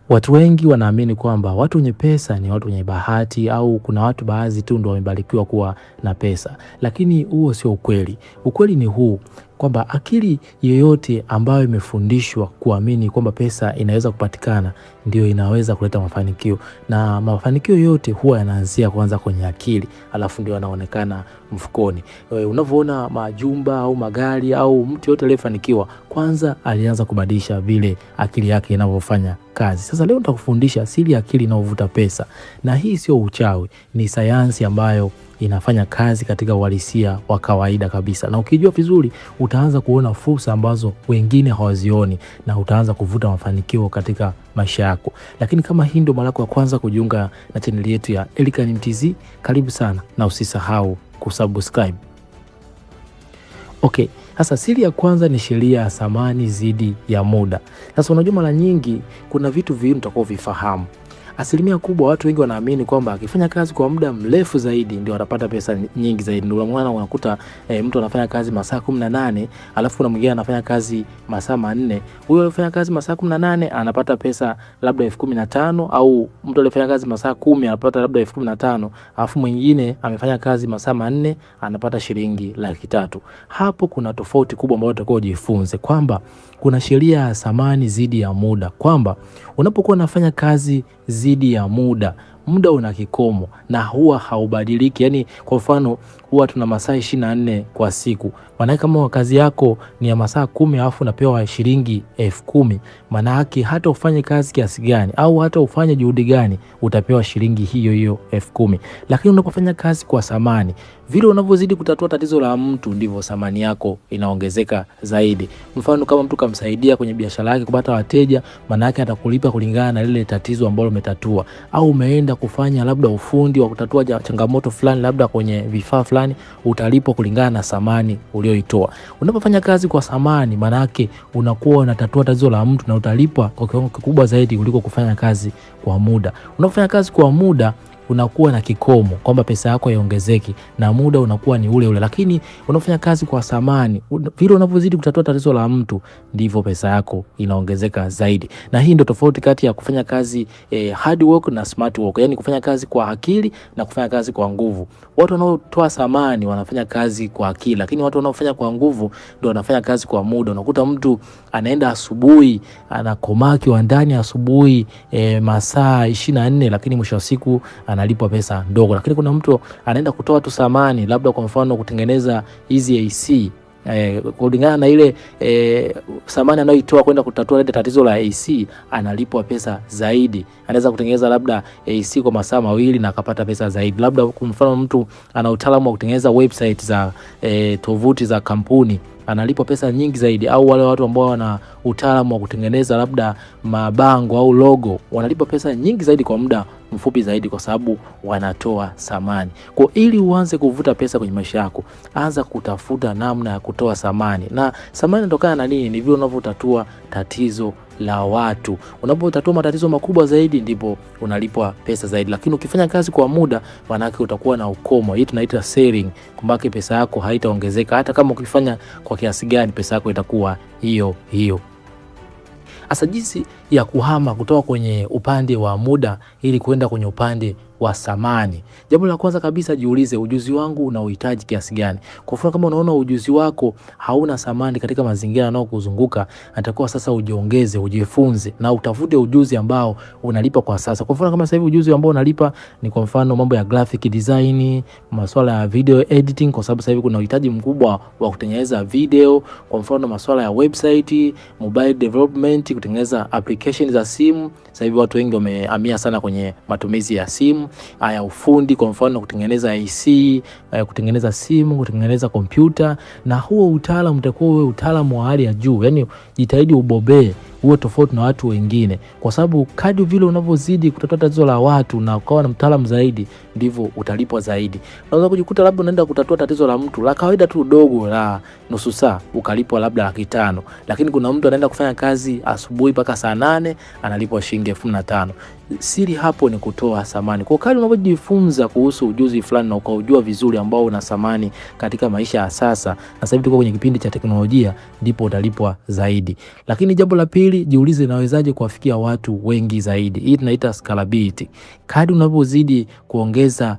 Watu wengi wanaamini kwamba watu wenye pesa ni watu wenye bahati, au kuna watu baadhi tu ndio wamebarikiwa kuwa na pesa. Lakini huo sio ukweli. Ukweli ni huu, kwamba akili yoyote ambayo imefundishwa kuamini kwamba pesa inaweza kupatikana ndio inaweza kuleta mafanikio. Na mafanikio yote huwa yanaanzia kwanza kwenye akili, alafu ndio yanaonekana mfukoni. Unavyoona majumba au magari au mtu yote aliyefanikiwa, kwanza alianza kubadilisha vile akili yake inavyofanya kazi. Sasa leo nitakufundisha siri ya akili inayovuta pesa. Na hii sio uchawi, ni sayansi ambayo inafanya kazi katika uhalisia wa kawaida kabisa. Na ukijua vizuri, utaanza kuona fursa ambazo wengine hawazioni, na utaanza kuvuta mafanikio katika maisha yako. Lakini kama hii ndio mara yako ya kwanza kujiunga na channel yetu ya Elikhan Mtz, karibu sana na usisahau kusubscribe. Okay, sasa siri ya kwanza ni sheria ya thamani zidi ya muda. Sasa unajua, mara nyingi kuna vitu vingi utakao vifahamu. Asilimia kubwa watu wengi wanaamini kwamba akifanya kazi kwa muda mrefu zaidi ndio atapata pesa nyingi zaidi. Ndio maana unakuta mtu anafanya kazi masaa 18, alafu kuna mwingine anafanya kazi masaa 4. Huyo alifanya kazi masaa 18 anapata pesa labda 15,000, au mtu alifanya kazi masaa 10 anapata labda 15,000, alafu mwingine amefanya kazi masaa 4 anapata shilingi 300,000. Hapo kuna tofauti kubwa ambayo utakao jifunze, kwamba kuna sheria ya thamani zidi ya muda, kwamba unapokuwa unafanya kazi zidi ya muda una kikomo na huwa haubadiliki. Yani kwa mfano, huwa tuna masaa 24 kwa siku. Maana kama kazi yako ni ya masaa 10 alafu unapewa shilingi 10,000, maana yake hata ufanye kazi kiasi gani au hata ufanye juhudi gani utapewa shilingi hiyo hiyo 10,000. Lakini unapofanya kazi kwa thamani, vile unavyozidi kutatua tatizo la mtu ndivyo thamani yako inaongezeka zaidi. Mfano, kama mtu kamsaidia kwenye biashara yake kupata wateja, maana yake atakulipa kulingana na lile tatizo ambalo umetatua. Au umeenda kufanya labda ufundi wa kutatua changamoto fulani labda kwenye vifaa fulani, utalipwa kulingana na thamani ulioitoa. Unapofanya kazi kwa thamani, maana yake unakuwa unatatua tatizo la mtu na utalipwa kwa kiwango kikubwa zaidi kuliko kufanya kazi kwa muda. Unapofanya kazi kwa muda unakuwa na kikomo kwamba pesa yako iongezeki na muda unakuwa ni ule ule. Lakini unafanya kazi kwa thamani, vile unavyozidi kutatua tatizo la mtu ndivyo pesa yako inaongezeka zaidi. Na hii ndio tofauti kati ya kufanya kazi hard work na smart work, yani kufanya kazi kwa akili na kufanya kazi kwa nguvu. Watu wanaotoa thamani wanafanya kazi kwa akili, lakini watu wanaofanya kwa nguvu ndio wanafanya kazi kwa muda. Unakuta mtu anaenda asubuhi, anakomaa kiwandani asubuhi masaa 24, lakini mwisho wa siku analipwa pesa ndogo. Lakini kuna mtu anaenda kutoa tu thamani, labda kwa mfano kutengeneza hizi AC, kulingana na ile thamani anayoitoa kwenda kutatua ile tatizo la AC, analipwa pesa zaidi. Anaweza kutengeneza labda AC kwa masaa 2 na akapata pesa zaidi. Labda kwa mfano mtu ana utaalamu wa kutengeneza website za tovuti za kampuni, analipwa pesa nyingi zaidi. Au wale watu ambao wana utaalamu wa kutengeneza labda mabango au logo, wanalipwa pesa nyingi zaidi kwa muda mfupi zaidi, kwa sababu wanatoa thamani. Kwa ili uanze kuvuta pesa kwenye maisha yako, anza kutafuta namna ya kutoa thamani. Na thamani inatokana na nini? Ni vile unavyotatua tatizo la watu. Unapotatua matatizo makubwa zaidi ndipo unalipwa pesa zaidi. Lakini ukifanya kazi kwa muda, maana yake utakuwa na ukomo. Hii tunaita ceiling, kwamba pesa yako haitaongezeka hata kama ukifanya kwa kiasi gani, pesa yako itakuwa hiyo hiyo. Asa jinsi ya kuhama kutoka kwenye upande wa muda ili kwenda kwenye upande wa thamani. Jambo la kwanza kabisa, jiulize ujuzi wangu unaohitaji kiasi gani. Kwa mfano, kama unaona ujuzi wako hauna thamani katika mazingira yanayokuzunguka, atakuwa sasa ujiongeze, ujifunze na utafute ujuzi ambao unalipa kwa sasa. Kwa mfano, kama sasa hivi ujuzi ambao unalipa ni kwa mfano mambo ya graphic design, masuala ya video editing, kwa sababu sasa hivi kuna uhitaji mkubwa wa kutengeneza video. Kwa mfano, masuala ya website, mobile development, kutengeneza application za simu. Sasa hivi watu wengi wamehamia sana kwenye matumizi ya simu. Haya, ufundi kwa mfano kutengeneza AC, kutengeneza simu, kutengeneza kompyuta. Na huo utaalamu utakuwa wewe utaalamu wa hali ya juu. Yani jitahidi ubobee uwe tofauti na watu wengine, kwa sababu kadri vile unavyozidi kutatua tatizo la watu na ukawa na mtaalamu zaidi, ndivyo utalipwa zaidi. Unaweza kujikuta labda unaenda kutatua tatizo la mtu la kawaida tu dogo la nusu saa ukalipwa labda 500,000, lakini kuna mtu anaenda kufanya kazi asubuhi mpaka saa 8 analipwa shilingi 15,000. Siri hapo ni kutoa thamani. Kwa kadri unavyojifunza kuhusu ujuzi fulani na ukaujua vizuri ambao una thamani katika maisha ya sasa, na sasa hivi tuko kwenye kipindi cha teknolojia, ndipo utalipwa zaidi. Lakini jambo la pili, jiulize nawezaje kuwafikia watu wengi zaidi. Hii tunaita scalability. Kadri unavyozidi kuongeza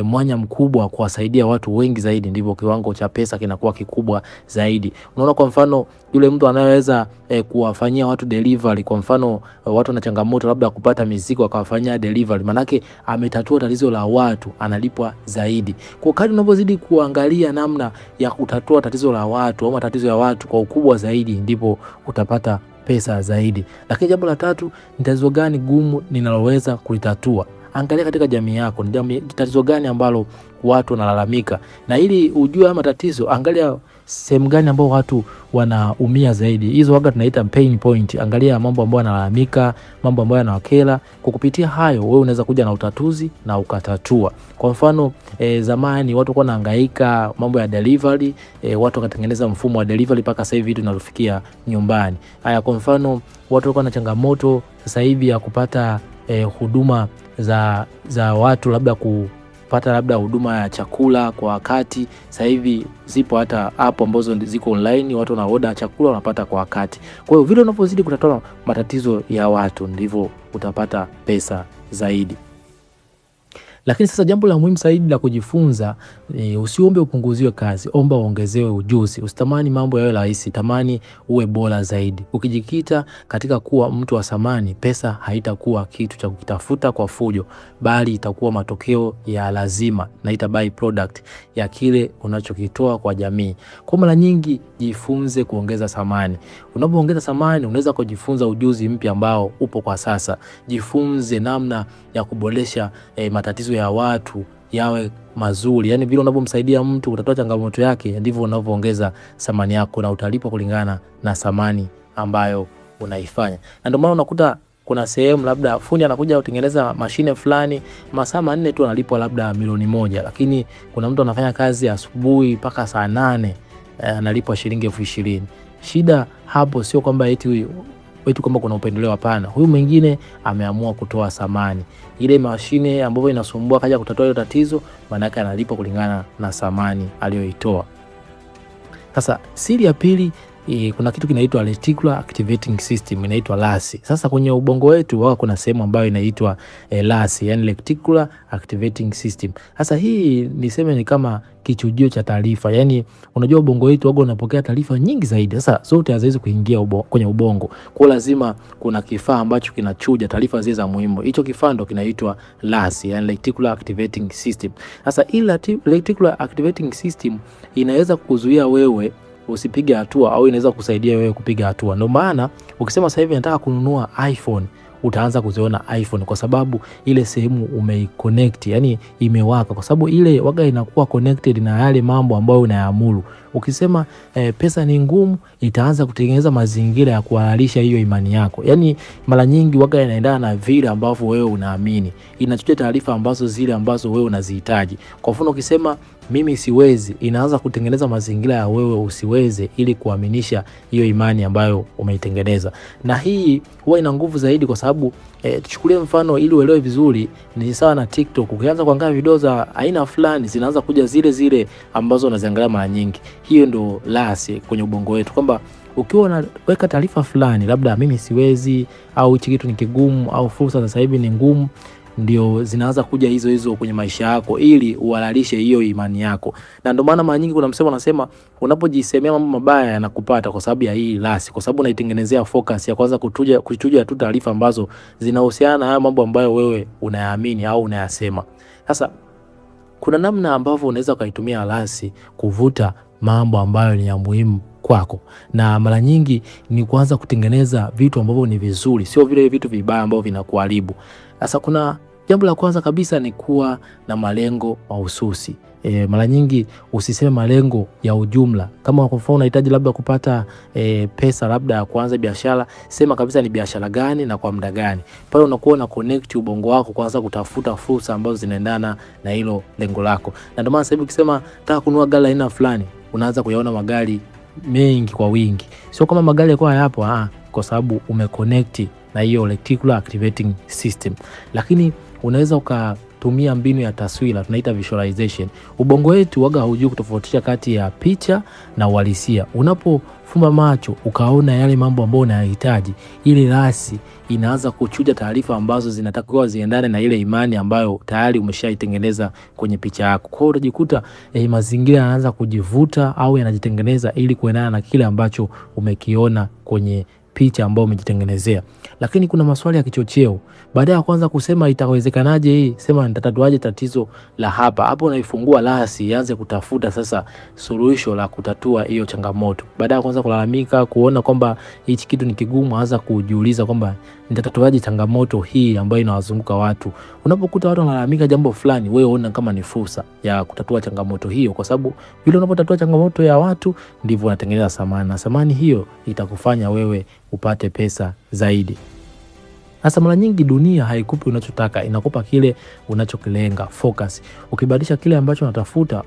mwanya mkubwa kuwasaidia watu wengi zaidi, ndivyo kiwango cha pesa kinakuwa kikubwa zaidi. Unaona, kwa mfano yule mtu anayeweza kuwafanyia watu delivery, kwa mfano watu wana changamoto labda kupata mizigo akawafanyia delivery, manake ametatua tatizo la watu, analipwa zaidi. Kwa kadri unavyozidi kuangalia namna ya kutatua tatizo la watu au matatizo ya watu kwa ukubwa zaidi, ndipo utapata pesa zaidi. Lakini jambo la tatu, ni tatizo gani gumu ninaloweza kulitatua? Angalia katika jamii yako ni tatizo gani ambalo watu wanalalamika, na ili ujue matatizo, angalia sehemu gani ambao watu wanaumia zaidi. Hizo waga tunaita pain point. Angalia mambo ambayo yanalalamika, mambo ambayo yanawakera. Kwa kupitia hayo wewe unaweza kuja na utatuzi na ukatatua. Kwa mfano zamani watu walikuwa wanahangaika mambo ya delivery, watu wakatengeneza mfumo wa delivery mpaka sasa hivi vitu vinafikia nyumbani. Haya, kwa mfano watu walikuwa na changamoto sasa hivi ya kupata huduma za watu labda kupata labda huduma ya chakula kwa wakati. Sasa hivi zipo hata app ambazo ziko online, watu wana order chakula wanapata kwa wakati. Kwa hiyo vile unapozidi kutatua matatizo ya watu, ndivyo utapata pesa zaidi. Lakini sasa jambo la muhimu zaidi la kujifunza, usiombe upunguziwe kazi, omba uongezewe ujuzi. Usitamani mambo yawe rahisi, tamani uwe bora zaidi. Ukijikita katika kuwa mtu wa thamani, pesa haitakuwa kitu cha kukitafuta kwa fujo, bali itakuwa matokeo ya lazima na ita by product ya kile unachokitoa kwa jamii. Kwa mara nyingi jifunze kuongeza thamani. Unapoongeza thamani unaweza kujifunza ujuzi mpya ambao upo kwa sasa. Jifunze namna ya kuboresha matatizo ya watu yawe mazuri. Yani vile unavyomsaidia mtu kutatua changamoto yake, ndivyo unavyoongeza thamani yako na utalipwa kulingana na thamani ambayo unaifanya. Na ndio maana unakuta kuna sehemu labda fundi anakuja kutengeneza mashine fulani, masaa 4 tu analipwa labda milioni 1, lakini kuna mtu anafanya kazi asubuhi mpaka saa 8 analipwa shilingi 20,000. Shida hapo sio kwamba eti kwamba kuna upendeleo, hapana. Huyu mwingine ameamua kutoa thamani. Ile mashine ambayo inasumbua kaja kutatua ile tatizo, maana yake analipwa kulingana na thamani aliyoitoa. Sasa siri ya pili, kuna kitu kinaitwa reticular activating system, inaitwa RAS. Sasa kwenye ubongo wetu wao kuna sehemu ambayo inaitwa RAS, yani reticular activating system. Sasa hii niseme ni kama kichujio cha taarifa. Yani unajua ubongo wetu wao unapokea taarifa nyingi zaidi. Sasa zote haziwezi kuingia kwenye ubongo. Kwa lazima kuna kifaa ambacho kinachuja taarifa zile za muhimu. Hicho kifaa ndo kinaitwa RAS, yani reticular activating system. Sasa ile reticular activating system inaweza kukuzuia wewe usipige hatua au inaweza kusaidia wewe kupiga hatua. Ndio maana ukisema sasa hivi nataka kununua iPhone, utaanza kuziona iPhone kwa sababu ile sehemu umeiconnect, yani imewaka, kwa sababu ile waga inakuwa connected na yale mambo ambayo unayaamuru. Ukisema pesa ni ngumu, itaanza kutengeneza mazingira ya kuhalalisha hiyo imani yako. Yani mara nyingi waga inaendana na vile ambavyo wewe unaamini. Inachuja taarifa ambazo zile ambazo wewe unazihitaji. Kwa mfano ukisema mimi siwezi, inaanza kutengeneza mazingira ya wewe usiweze ili kuaminisha hiyo imani ambayo umeitengeneza. Na hii huwa ina nguvu zaidi kwa sababu tuchukulie mfano ili uelewe vizuri, ni sawa na TikTok. Ukianza kuangalia video za aina fulani zinaanza kuja zile ambazo unaziangalia mara nyingi. Hiyo ndo RAS kwenye ubongo wetu, kwamba ukiwa unaweka taarifa fulani, labda mimi siwezi au hichi kitu ni kigumu au fursa sasa hivi ni ngumu, ndio zinaanza kuja hizo kwenye maisha yako ili uhalalishe hiyo imani yako. Na ndio maana mara nyingi kuna msemo anasema unapojisemea mambo mabaya yanakupata kwa sababu ya hii RAS, kwa sababu unaitengenezea focus ya kwanza kuchuja tu taarifa ambazo zinahusiana na haya mambo ambayo wewe unayaamini au unayasema. Sasa kuna namna ambavyo unaweza ukaitumia RAS kuvuta mambo ambayo ni ya muhimu kwako, na mara nyingi ni kuanza kutengeneza vitu ambavyo ni vizuri, sio vile vitu vibaya ambavyo vinakuharibu. Sasa kuna Jambo la kwanza kabisa ni kuwa na malengo mahususi. Mara nyingi usiseme malengo ya ujumla. Kama kwa mfano unahitaji labda kupata pesa labda ya kuanza biashara, sema kabisa ni biashara gani na kwa muda gani. Pale unakuwa na connect ubongo wako kwanza kutafuta fursa ambazo zinaendana na hilo lengo lako. Na ndio maana sasa hivi ukisema nataka kununua gari aina fulani, unaanza kuyaona magari mengi kwa wingi. Sio kama magari yako hayapo, kwa sababu umeconnect na hiyo reticular activating system. Lakini unaweza ukatumia mbinu ya taswira, tunaita visualization. Ubongo wetu waga haujui kutofautisha kati ya picha na uhalisia. Unapofumba macho ukaona yale mambo ambayo unayahitaji, ile rasi inaanza kuchuja taarifa ambazo zinatakiwa ziendane na ile imani ambayo tayari umeshaitengeneza kwenye picha yako. Kwa hiyo unajikuta mazingira yanaanza kujivuta au yanajitengeneza ili kuendana na kile ambacho umekiona kwenye picha ambayo umejitengenezea. Lakini kuna maswali ya kichocheo. Baada ya kwanza kusema itawezekanaje hii, sema nitatatuaje tatizo la hapa. Hapo unaifungua rasi ianze kutafuta sasa suluhisho la kutatua hiyo changamoto. Baada ya kwanza kulalamika, kuona kwamba hichi kitu ni kigumu, anza kujiuliza kwamba nitatatuaje changamoto hii ambayo inawazunguka watu. Unapokuta watu wanalalamika jambo fulani, wewe ona kama ni fursa ya kutatua changamoto hiyo, kwa sababu vile unapotatua changamoto ya watu ndivyo unatengeneza thamani. Na thamani hiyo itakufanya wewe upate pesa zaidi. Sasa mara nyingi dunia haikupi unachotaka, inakupa kile unachokilenga, focus. Ukibadilisha kile ambacho unatafuta,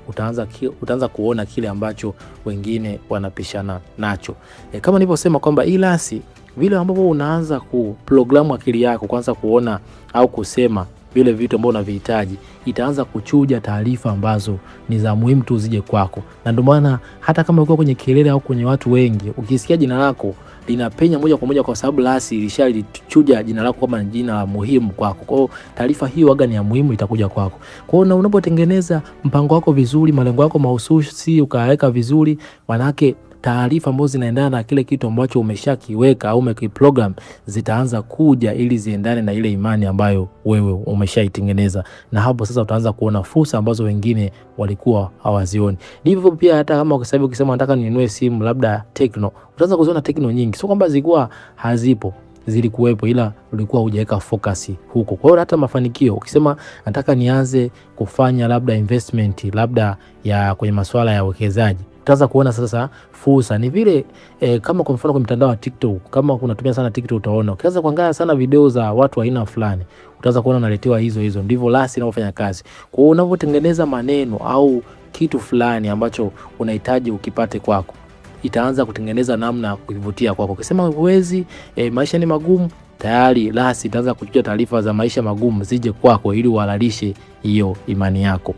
utaanza kuona kile ambacho wengine wanapishana nacho. Kama nilivyosema kwamba ilasi vile ambapo unaanza kuprogramu akili yako kwanza kuona au kusema vile vitu ambavyo unavihitaji, itaanza kuchuja taarifa ambazo ni za muhimu tu zije kwako. Na ndio maana hata kama uko kwenye kelele au kwenye watu wengi, ukisikia jina lako linapenya moja kwa moja, kwa sababu rasi ilishalichuja jina lako kama jina la muhimu kwako. Kwa hiyo taarifa hiyo waga ni ya muhimu, itakuja kwako. Kwa hiyo unapotengeneza mpango wako vizuri, malengo yako mahususi ukaweka vizuri, manake taarifa ambazo zinaendana na kile kitu ambacho umeshakiweka au umekiprogram zitaanza kuja ili ziendane na ile imani ambayo wewe umeshaitengeneza. Na hapo sasa utaanza kuona fursa ambazo wengine walikuwa hawazioni. Ndivyo pia hata kama ukisema nataka ninunue simu labda Tecno, utaanza kuziona Tecno nyingi. Sio kwamba zilikuwa hazipo, zilikuwepo, ila ulikuwa hujaweka focus huko. Kwa hiyo hata mafanikio, ukisema nataka nianze kufanya labda investment labda ya kwenye masuala ya uwekezaji, utaanza kuona sasa fursa. Ni vile kama kwa mfano kwa mtandao wa TikTok, kama unatumia sana TikTok, utaona ukianza kuangalia sana video za watu wa aina fulani, utaanza kuona unaletewa hizo. Ndivyo rasi inavyofanya kazi. Kwa hiyo unapotengeneza maneno au kitu fulani ambacho unahitaji ukipate kwako, itaanza kutengeneza namna ya kuvutia kwako. Ukisema huwezi, maisha ni magumu, tayari rasi itaanza kuchuja taarifa za maisha magumu zije kwako ili uhalalishe hiyo imani yako.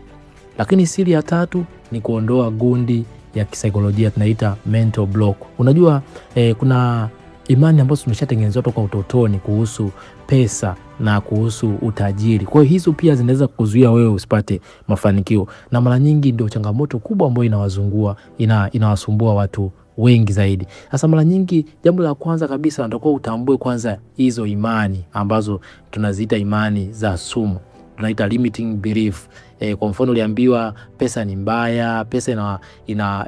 Lakini siri ya tatu ni kuondoa gundi ya kisaikolojia, tunaita mental block. Unajua kuna imani ambazo tumeshatengenezwa toka utotoni kuhusu pesa na kuhusu utajiri. Kwa hiyo hizo pia zinaweza kuzuia wewe usipate mafanikio, na mara nyingi ndio changamoto kubwa ambayo inawasumbua watu wengi zaidi. Sasa mara nyingi jambo la kwanza kabisa ndio utambue kwanza hizo imani ambazo tunaziita imani za sumu, tunaita limiting belief. Kwa mfano uliambiwa pesa ni mbaya, pesa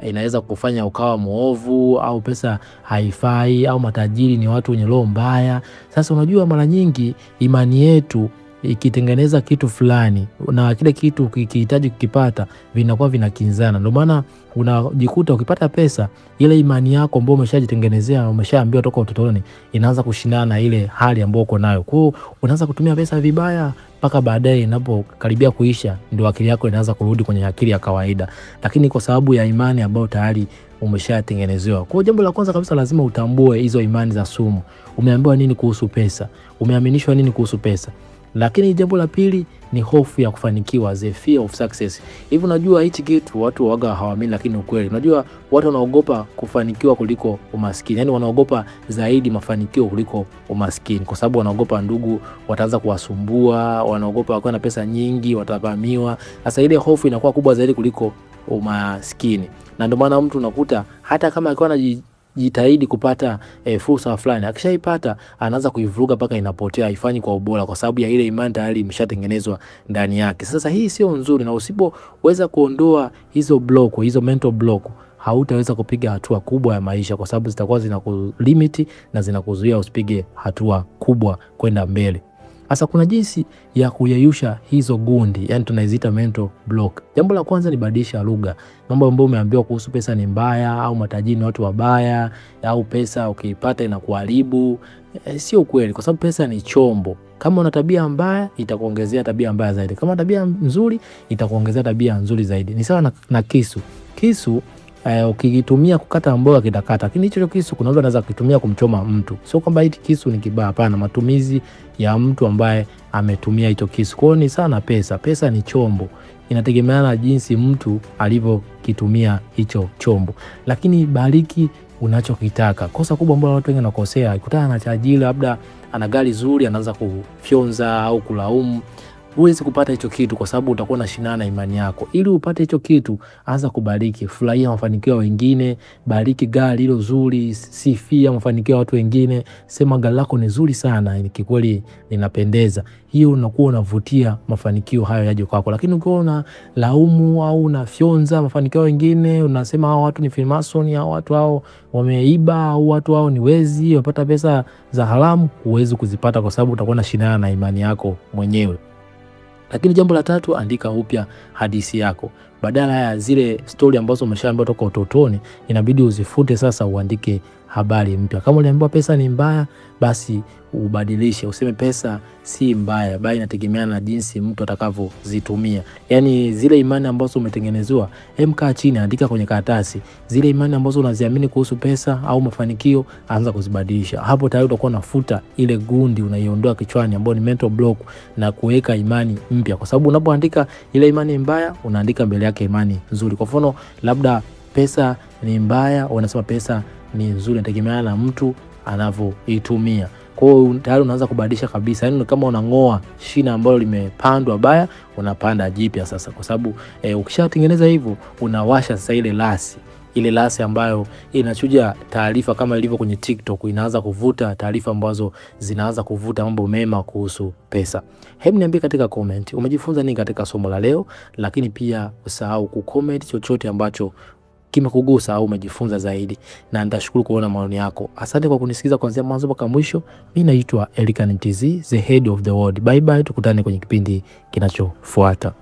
inaweza kufanya ukawa muovu, au pesa haifai, au matajiri ni watu wenye roho mbaya. Sasa unajua mara nyingi imani yetu ikitengeneza kitu fulani na kile kitu kikihitaji kukipata vinakuwa vinakinzana. Ndio maana unajikuta ukipata pesa, ile imani yako ambayo umeshajitengenezea, umeshaambiwa toka utotoni, inaanza kushindana na ile hali ambayo uko nayo. Kwa hiyo unaanza kutumia pesa vibaya, mpaka baadaye inapokaribia kuisha ndio akili yako inaanza kurudi kwenye akili ya kawaida, lakini kwa sababu ya imani ambayo tayari umeshatengenezewa. Kwa hiyo jambo la kwanza kabisa lazima utambue hizo imani za sumu. Umeambiwa nini kuhusu pesa? Umeaminishwa nini kuhusu pesa? Lakini jambo la pili ni hofu ya kufanikiwa, the fear of success. Hivi unajua hichi kitu watu waga hawaamini, lakini ukweli. Unajua watu wanaogopa kufanikiwa kuliko umaskini. Yaani wanaogopa zaidi mafanikio kuliko umaskini, kwa sababu wanaogopa ndugu wataanza kuwasumbua, wanaogopa wakiwa na pesa nyingi watavamiwa. Sasa ile hofu inakuwa kubwa zaidi kuliko umaskini. Na ndio maana mtu unakuta hata kama alikuwa anajitahidi kupata fursa fulani, akishaipata anaanza kuivuruga mpaka inapotea, haifanyi kwa ubora, kwa sababu ya ile imani tayari imeshatengenezwa ndani yake. Sasa hii sio nzuri, na usipoweza kuondoa hizo block, hizo mental block, hautaweza kupiga hatua kubwa ya maisha, kwa sababu zitakuwa zinakulimit na zinakuzuia usipige hatua kubwa kwenda mbele. Sasa kuna jinsi ya kuyeyusha hizo gundi, yani tunaziita mental block. Jambo la kwanza ni badilisha lugha. Mambo ambayo umeambiwa kuhusu pesa ni mbaya, au matajiri ni watu wabaya, au pesa ukiipata inakuharibu, sio kweli, kwa sababu pesa ni chombo. Kama una tabia mbaya itakuongezea tabia mbaya zaidi. Kama tabia nzuri itakuongezea tabia nzuri zaidi. Ni sawa na kisu. Kisu ukikitumia kukata mboga kitakata, lakini hicho kisu kuna mtu anaweza kukitumia kumchoma mtu. Sio kwamba hiki kisu ni kibaya, hapana, matumizi ya mtu ambaye ametumia hicho kisu. Kwa hiyo ni sana pesa. Pesa ni chombo. Inategemeana na jinsi mtu alivyokitumia hicho chombo. Lakini bariki unachokitaka. Kosa kubwa ambalo watu wengi wanakosea, ikutana na tajiri labda ana gari zuri, anaanza kufyonza au kulaumu. Huwezi kupata hicho kitu kwa sababu utakuwa na shindana na imani yako. Ili upate hicho kitu, anza kubariki, furahia mafanikio ya wengine, bariki gari hilo zuri, sifia mafanikio ya watu wengine, sema gari lako ni zuri sana, kikweli linapendeza. Hiyo unakuwa unavutia mafanikio hayo yaje kwako. Lakini ukiwa unalaumu au unafyonza mafanikio ya wengine, unasema hao watu ni Freemason, hao watu hao wameiba, au watu hao ni wezi, wapata pesa za haramu, huwezi kuzipata kwa sababu utakuwa na shindana na imani yako mwenyewe. Lakini jambo la tatu, andika upya hadithi yako. Badala ya zile story ambazo umeshaambiwa toka utotoni, inabidi uzifute sasa, uandike habari mpya. Kama uliambiwa pesa ni mbaya, basi ubadilishe, useme pesa si mbaya, bali inategemeana na jinsi mtu atakavyozitumia. Yani zile imani ambazo umetengenezwa, kaa chini, andika kwenye karatasi. Zile imani ambazo unaziamini kuhusu pesa au mafanikio, anza kuzibadilisha. Hapo tayari utakuwa unafuta ile gundi, unaiondoa kichwani ambayo ni mental block, na kuweka imani mpya. Kwa sababu unapoandika ile imani mbaya, unaandika mbele yake imani nzuri. Kwa mfano, labda pesa ni mbaya, unasema pesa ni nzuri, inategemeana na mtu anavyoitumia. Kwa hiyo tayari unaanza kubadilisha kabisa. Yaani kama unangoa shina ambalo limepandwa baya, unapanda jipya sasa. Kwa sababu ukishatengeneza hivyo, unawasha sasa ile lasi ambayo inachuja taarifa, kama ilivyo kwenye TikTok, inaanza kuvuta taarifa ambazo zinaanza kuvuta mambo mema kuhusu pesa. Hebu niambie katika comment umejifunza nini katika somo la leo, lakini pia usahau kucomment chochote ambacho kimekugusa au umejifunza zaidi, na nitashukuru kuona maoni yako. Asante kwa kunisikiza kuanzia mwanzo mpaka mwisho. Mimi naitwa Elikhan Mtz, the head of the world. Bye bye, tukutane kwenye kipindi kinachofuata.